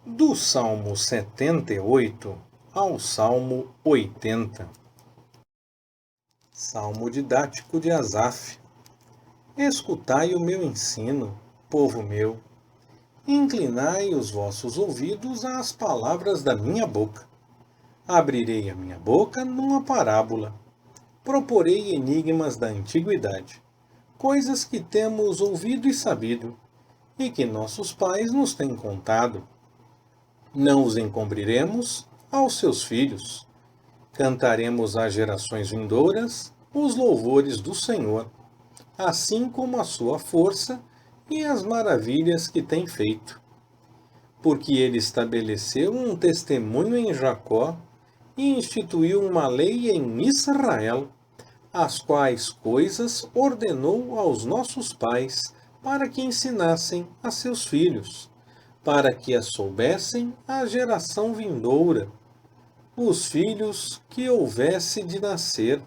Do Salmo 78 ao Salmo 80. Salmo didático de Asaf. Escutai o meu ensino, povo meu. Inclinai os vossos ouvidos às palavras da minha boca. Abrirei a minha boca numa parábola. Proporei enigmas da antiguidade, coisas que temos ouvido e sabido, e que nossos pais nos têm contado. Não os encobriremos aos seus filhos. Cantaremos às gerações vindouras os louvores do Senhor, assim como a sua força e as maravilhas que tem feito. Porque ele estabeleceu um testemunho em Jacó e instituiu uma lei em Israel, as quais coisas ordenou aos nossos pais para que ensinassem a seus filhos, para que as soubessem a geração vindoura, os filhos que houvesse de nascer,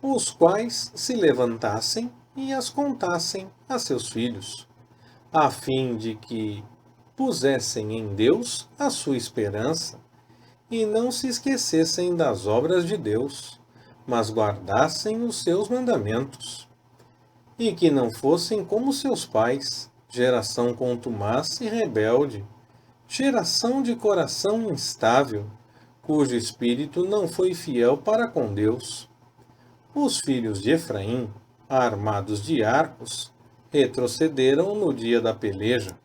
os quais se levantassem e as contassem a seus filhos, a fim de que pusessem em Deus a sua esperança e não se esquecessem das obras de Deus, mas guardassem os seus mandamentos, e que não fossem como seus pais, geração contumaz e rebelde, geração de coração instável, cujo espírito não foi fiel para com Deus. Os filhos de Efraim, armados de arcos, retrocederam no dia da peleja.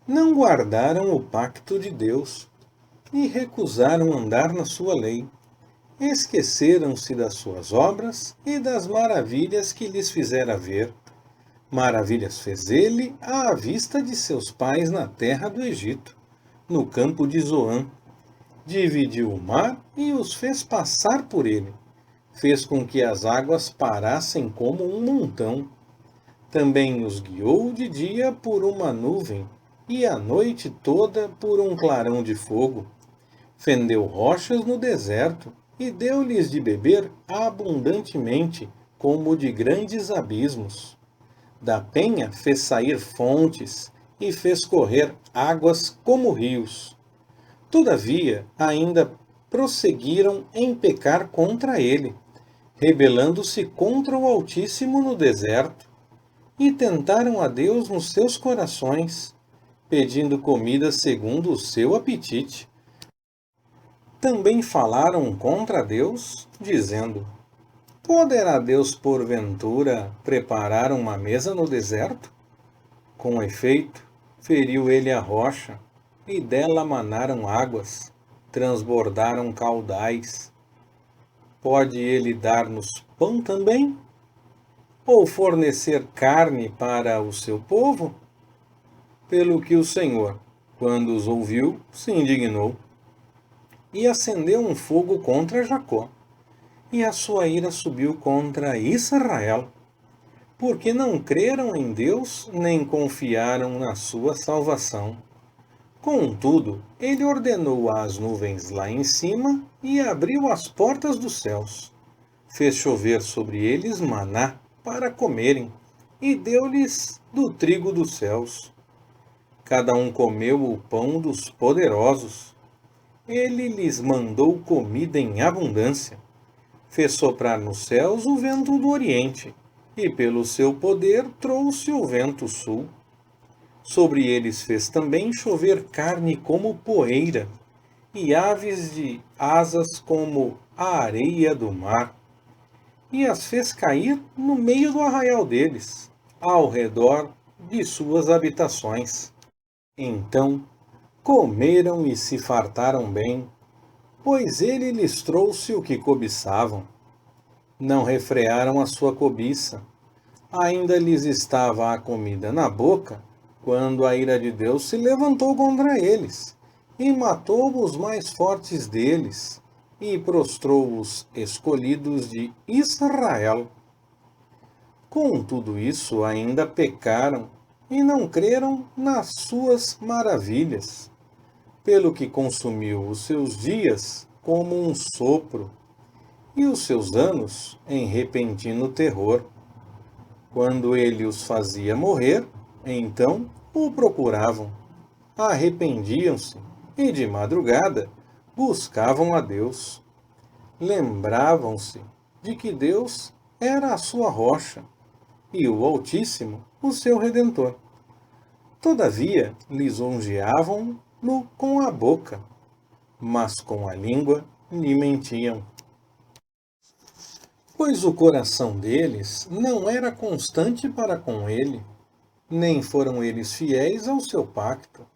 Não guardaram o pacto de Deus e recusaram andar na sua lei. Esqueceram-se das suas obras e das maravilhas que lhes fizera ver. Maravilhas fez ele à vista de seus pais na terra do Egito, no campo de Zoã. Dividiu o mar e os fez passar por ele. Fez com que as águas parassem como um montão. Também os guiou de dia por uma nuvem, e a noite toda por um clarão de fogo. Fendeu rochas no deserto, e deu-lhes de beber abundantemente, como de grandes abismos. Da penha fez sair fontes, e fez correr águas como rios. Todavia, ainda prosseguiram em pecar contra ele, rebelando-se contra o Altíssimo no deserto, e tentaram a Deus nos seus corações, pedindo comida segundo o seu apetite. Também falaram contra Deus, dizendo: Poderá Deus, porventura, preparar uma mesa no deserto? Com efeito, feriu ele a rocha, e dela manaram águas, transbordaram caudais. Pode ele dar-nos pão também? Ou fornecer carne para o seu povo? Pelo que o Senhor, quando os ouviu, se indignou, e acendeu um fogo contra Jacó, e a sua ira subiu contra Israel, porque não creram em Deus, nem confiaram na sua salvação. Contudo, ele ordenou às nuvens lá em cima e abriu as portas dos céus. Fez chover sobre eles maná para comerem, e deu-lhes do trigo dos céus. Cada um comeu o pão dos poderosos. Ele lhes mandou comida em abundância. Fez soprar nos céus o vento do oriente, e pelo seu poder trouxe o vento sul. Sobre eles fez também chover carne como poeira, e aves de asas como a areia do mar. E as fez cair no meio do arraial deles, ao redor de suas habitações. Então comeram e se fartaram bem, pois ele lhes trouxe o que cobiçavam. Não refrearam a sua cobiça. Ainda lhes estava a comida na boca, quando a ira de Deus se levantou contra eles, e matou os mais fortes deles, e prostrou os escolhidos de Israel. Com tudo isso ainda pecaram, e não creram nas suas maravilhas, pelo que consumiu os seus dias como um sopro, e os seus anos em repentino terror. Quando ele os fazia morrer, então o procuravam, arrependiam-se e, de madrugada, buscavam a Deus. Lembravam-se de que Deus era a sua rocha e o Altíssimo o seu Redentor. Todavia, lisonjeavam-no com a boca, mas com a língua lhe mentiam. Pois o coração deles não era constante para com ele, nem foram eles fiéis ao seu pacto.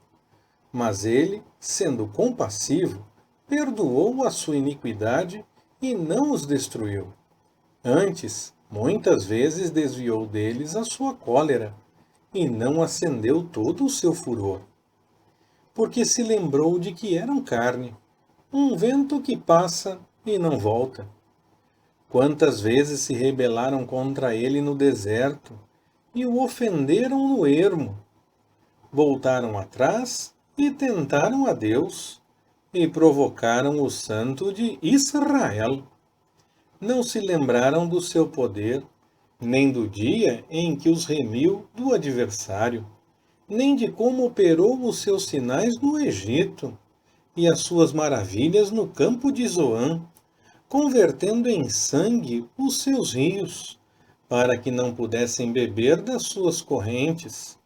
Mas ele, sendo compassivo, perdoou a sua iniquidade e não os destruiu. Antes, muitas vezes desviou deles a sua cólera, e não acendeu todo o seu furor. Porque se lembrou de que eram carne, um vento que passa e não volta. Quantas vezes se rebelaram contra ele no deserto, e o ofenderam no ermo. Voltaram atrás e tentaram a Deus, e provocaram o Santo de Israel. Não se lembraram do seu poder, nem do dia em que os remiu do adversário, nem de como operou os seus sinais no Egito, e as suas maravilhas no campo de Zoã, convertendo em sangue os seus rios, para que não pudessem beber das suas correntes.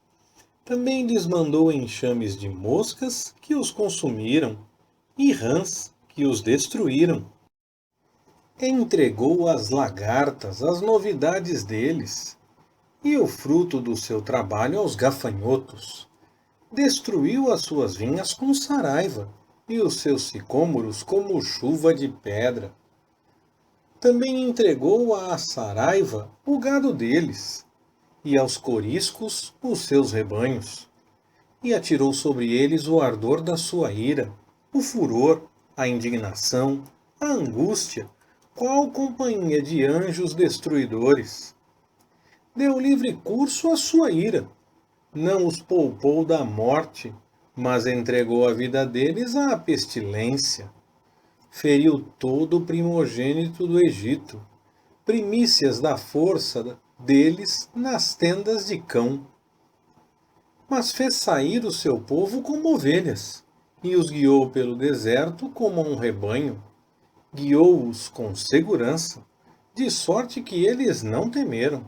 Também lhes mandou enxames de moscas que os consumiram, e rãs que os destruíram. Entregou às lagartas as novidades deles, e o fruto do seu trabalho aos gafanhotos. Destruiu as suas vinhas com saraiva, e os seus sicômoros como chuva de pedra. Também entregou à saraiva o gado deles, e aos coriscos os seus rebanhos. E atirou sobre eles o ardor da sua ira, o furor, a indignação, a angústia, qual companhia de anjos destruidores. Deu livre curso à sua ira, não os poupou da morte, mas entregou a vida deles à pestilência. Feriu todo o primogênito do Egito, primícias da força deles nas tendas de cão. Mas fez sair o seu povo como ovelhas, e os guiou pelo deserto como um rebanho. Guiou-os com segurança, de sorte que eles não temeram.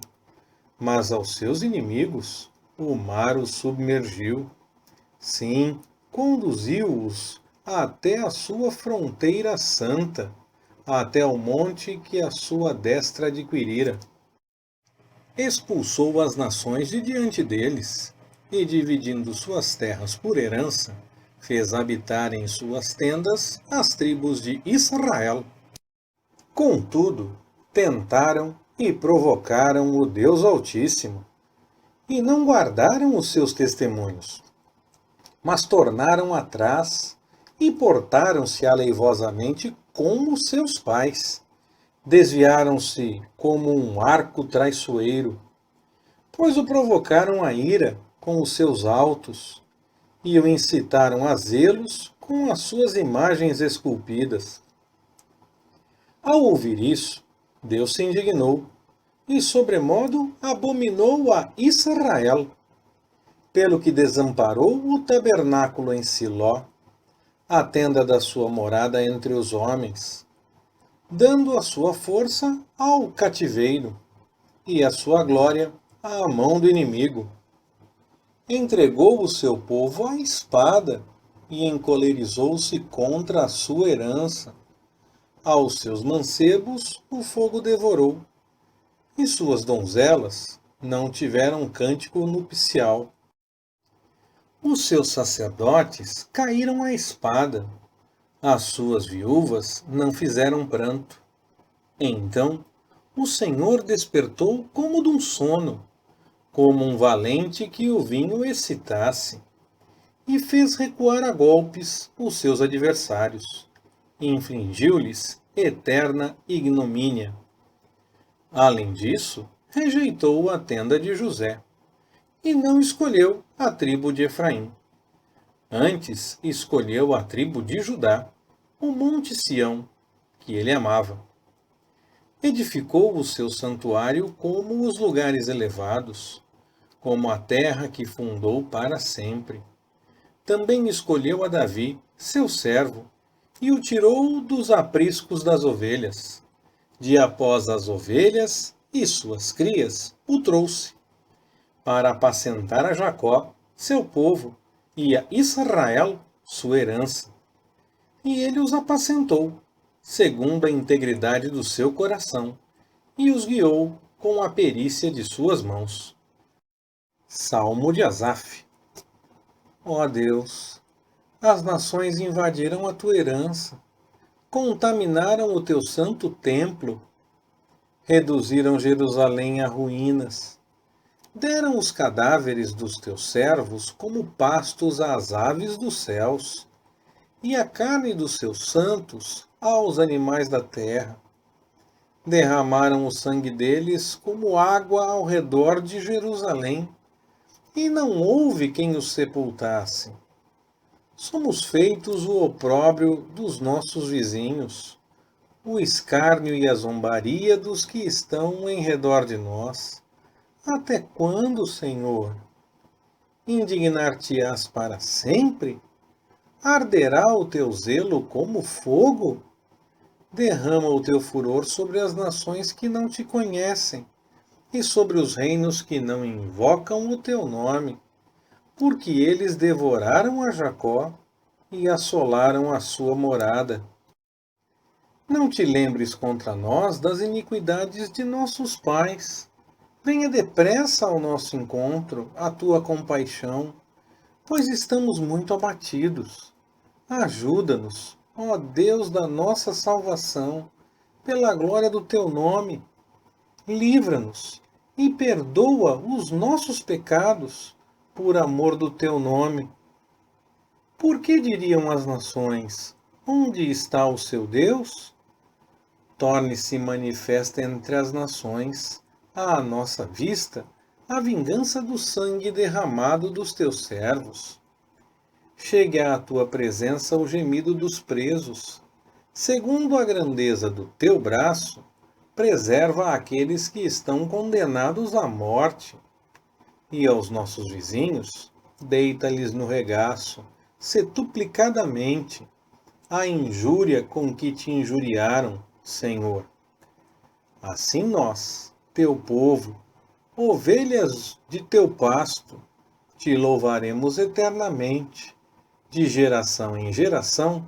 Mas aos seus inimigos o mar os submergiu. Sim, conduziu-os até a sua fronteira santa, até o monte que a sua destra adquirira. Expulsou as nações de diante deles, e dividindo suas terras por herança, fez habitar em suas tendas as tribos de Israel. Contudo, tentaram e provocaram o Deus Altíssimo, e não guardaram os seus testemunhos, mas tornaram atrás e portaram-se aleivosamente como seus pais. Desviaram-se como um arco traiçoeiro, pois o provocaram a ira com os seus altos, e o incitaram a zelos com as suas imagens esculpidas. Ao ouvir isso, Deus se indignou, e sobremodo abominou a Israel, pelo que desamparou o tabernáculo em Siló, a tenda da sua morada entre os homens, dando a sua força ao cativeiro, e a sua glória à mão do inimigo. Entregou o seu povo à espada, e encolerizou-se contra a sua herança. Aos seus mancebos o fogo devorou, e suas donzelas não tiveram cântico nupcial. Os seus sacerdotes caíram à espada, as suas viúvas não fizeram pranto. Então o Senhor despertou como de um sono, como um valente que o vinho excitasse, e fez recuar a golpes os seus adversários, e infligiu-lhes eterna ignomínia. Além disso, rejeitou a tenda de José, e não escolheu a tribo de Efraim. Antes escolheu a tribo de Judá, o monte Sião, que ele amava. Edificou o seu santuário como os lugares elevados, como a terra que fundou para sempre. também escolheu a Davi, seu servo, e o tirou dos apriscos das ovelhas. De após as ovelhas e suas crias, o trouxe, para apacentar a Jacó, seu povo, e a Israel, sua herança. E ele os apacentou, segundo a integridade do seu coração, e os guiou com a perícia de suas mãos. Salmo de Asaf. Ó Deus, as nações invadiram a tua herança, contaminaram o teu santo templo, reduziram Jerusalém a ruínas, deram os cadáveres dos teus servos como pastos às aves dos céus, e a carne dos seus santos aos animais da terra. Derramaram o sangue deles como água ao redor de Jerusalém, e não houve quem os sepultasse. Somos feitos o opróbrio dos nossos vizinhos, o escárnio e a zombaria dos que estão em redor de nós. Até quando, Senhor? Indignar-te-ás para sempre? Arderá o teu zelo como fogo? Derrama o teu furor sobre as nações que não te conhecem e sobre os reinos que não invocam o teu nome, porque eles devoraram a Jacó e assolaram a sua morada. Não te lembres contra nós das iniquidades de nossos pais. Venha depressa ao nosso encontro a tua compaixão, pois estamos muito abatidos. Ajuda-nos, ó Deus da nossa salvação, pela glória do teu nome. Livra-nos e perdoa os nossos pecados, por amor do teu nome. Por que diriam as nações: onde está o seu Deus? Torne-se manifesta entre as nações, à nossa vista, a vingança do sangue derramado dos teus servos. Chegue à tua presença o gemido dos presos. Segundo a grandeza do teu braço, preserva aqueles que estão condenados à morte. E aos nossos vizinhos, deita-lhes no regaço, setuplicadamente, a injúria com que te injuriaram, Senhor. Assim nós, teu povo, ovelhas de teu pasto, te louvaremos eternamente. De geração em geração,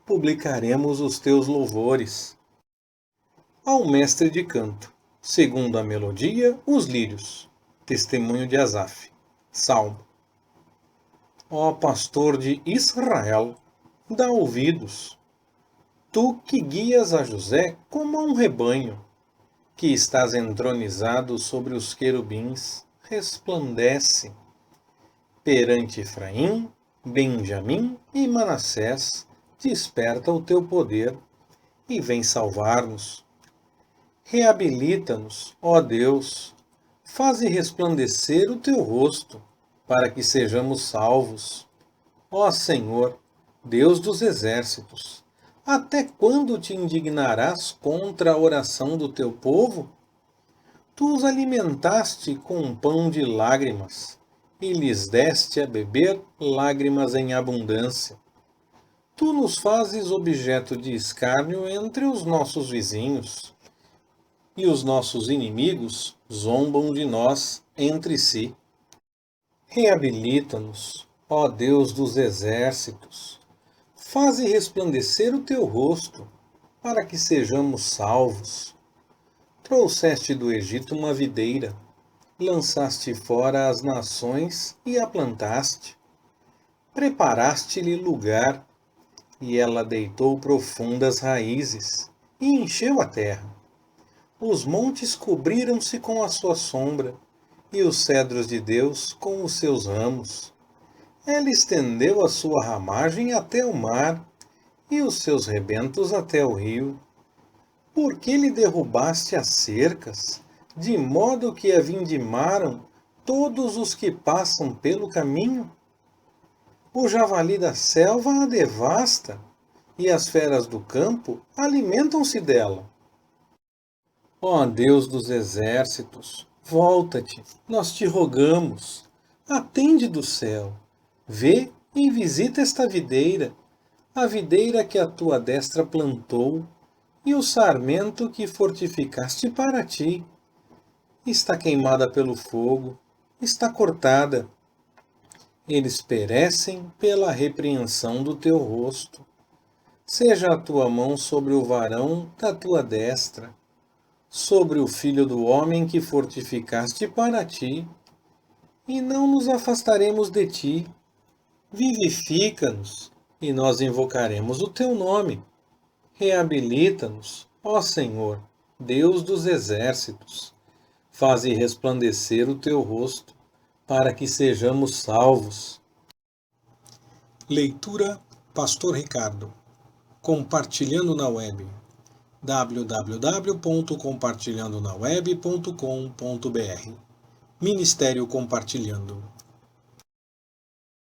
publicaremos os teus louvores. Ao mestre de canto, segundo a melodia, os lírios. Testemunho de Asaf. Salmo. Ó pastor de Israel, dá ouvidos. Tu que guias a José como a um rebanho, que estás entronizado sobre os querubins, resplandece. Perante Efraim, Benjamim e Manassés, desperta o teu poder e vem salvar-nos. Reabilita-nos, ó Deus, faze resplandecer o teu rosto, para que sejamos salvos. Ó Senhor, Deus dos exércitos, até quando te indignarás contra a oração do teu povo? Tu os alimentaste com um pão de lágrimas, e lhes deste a beber lágrimas em abundância. Tu nos fazes objeto de escárnio entre os nossos vizinhos, e os nossos inimigos zombam de nós entre si. Reabilita-nos, ó Deus dos exércitos, faze resplandecer o teu rosto, para que sejamos salvos. Trouxeste do Egito uma videira, lançaste fora as nações e a plantaste. Preparaste-lhe lugar, e ela deitou profundas raízes, e encheu a terra. Os montes cobriram-se com a sua sombra, e os cedros de Deus com os seus ramos. Ela estendeu a sua ramagem até o mar, e os seus rebentos até o rio. Por que lhe derrubaste as cercas, de modo que a vindimaram todos os que passam pelo caminho? O javali da selva a devasta, e as feras do campo alimentam-se dela. Ó Deus dos exércitos, volta-te, nós te rogamos. Atende do céu, vê e visita esta videira, a videira que a tua destra plantou, e o sarmento que fortificaste para ti. Está queimada pelo fogo, está cortada. Eles perecem pela repreensão do teu rosto. Seja a tua mão sobre o varão da tua destra, sobre o filho do homem que fortificaste para ti, e não nos afastaremos de ti. Vivifica-nos, e nós invocaremos o teu nome. Reabilita-nos, ó Senhor, Deus dos exércitos. Faze resplandecer o teu rosto, para que sejamos salvos. Leitura Pastor Ricardo. Compartilhando na web. www.compartilhandonaweb.com.br Ministério Compartilhando.